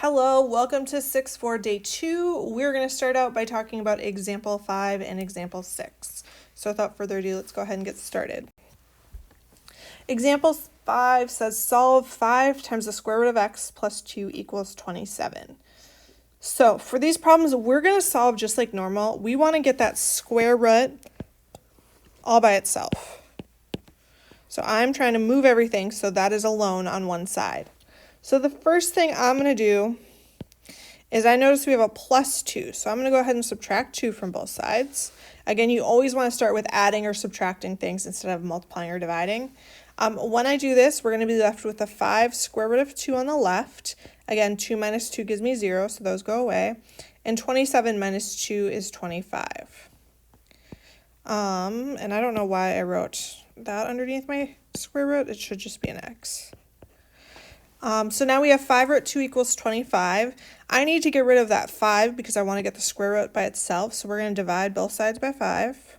Hello, welcome to 6-4 day 2. We're going to start out by talking about example 5 and example 6. So without further ado, let's go ahead and get started. Example 5 says solve 5 times the square root of x plus 2 equals 27. So for these problems, we're going to solve just like normal. We want to get that square root all by itself. So I'm trying to move everything so that is alone on one side. So the first thing I'm going to do is I notice we have a plus 2. So I'm going to go ahead and subtract 2 from both sides. Again, you always want to start with adding or subtracting things instead of multiplying or dividing. When I do this, we're going to be left with a 5 square root of 2 on the left. Again, 2 minus 2 gives me 0, so those go away. And 27 minus 2 is 25. And I don't know why I wrote that underneath my square root. It should just be an x. So now we have 5 root 2 equals 25. I need to get rid of that 5 because I want to get the square root by itself. So we're going to divide both sides by 5.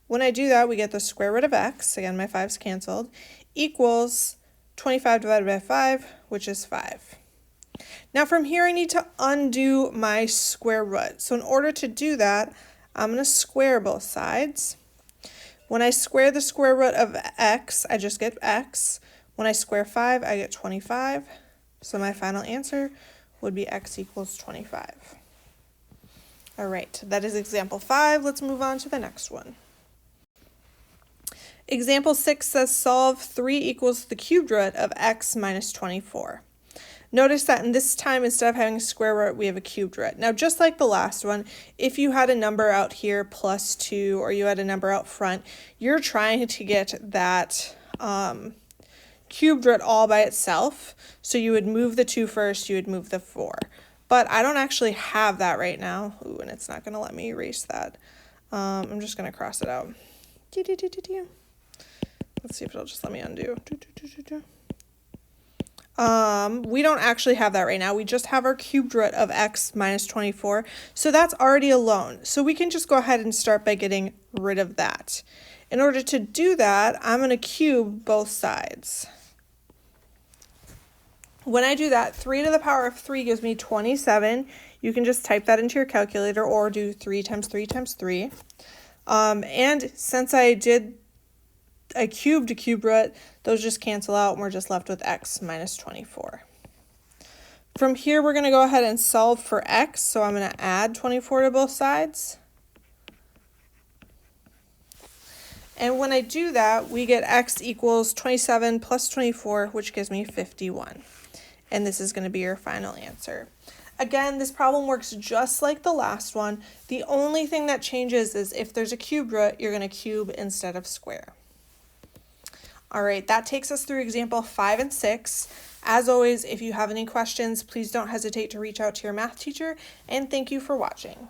When I do that, we get the square root of x, again my 5's canceled, equals 25 divided by 5, which is 5. Now from here I need to undo my square root. So in order to do that, I'm going to square both sides. When I square the square root of x, I just get x. When I square 5, I get 25. So my final answer would be x equals 25. All right, that is example 5. Let's move on to the next one. Example 6 says solve 3 equals the cubed root of x minus 24. Notice that in this time, instead of having a square root, we have a cubed root. Now, just like the last one, if you had a number out here plus 2 or you had a number out front, you're trying to get that cubed root all by itself. So you would move the 2 first, you would move the 4. But I don't actually have that right now. Ooh, and it's not going to let me erase that. I'm just going to cross it out. Let's see if it'll just let me undo. We don't actually have that right now. We just have our cubed root of x minus 24. So that's already alone. So we can just go ahead and start by getting rid of that. In order to do that, I'm going to cube both sides. When I do that, 3 to the power of 3 gives me 27. You can just type that into your calculator or do 3 times 3 times 3. And since I cubed a cube root, those just cancel out and we're just left with x minus 24. From here, we're going to go ahead and solve for x. So I'm going to add 24 to both sides. And when I do that, we get x equals 27 plus 24, which gives me 51. And this is going to be your final answer. Again, this problem works just like the last one. The only thing that changes is if there's a cubed root, you're going to cube instead of square. All right, that takes us through example 5 and 6. As always, if you have any questions, please don't hesitate to reach out to your math teacher, and thank you for watching.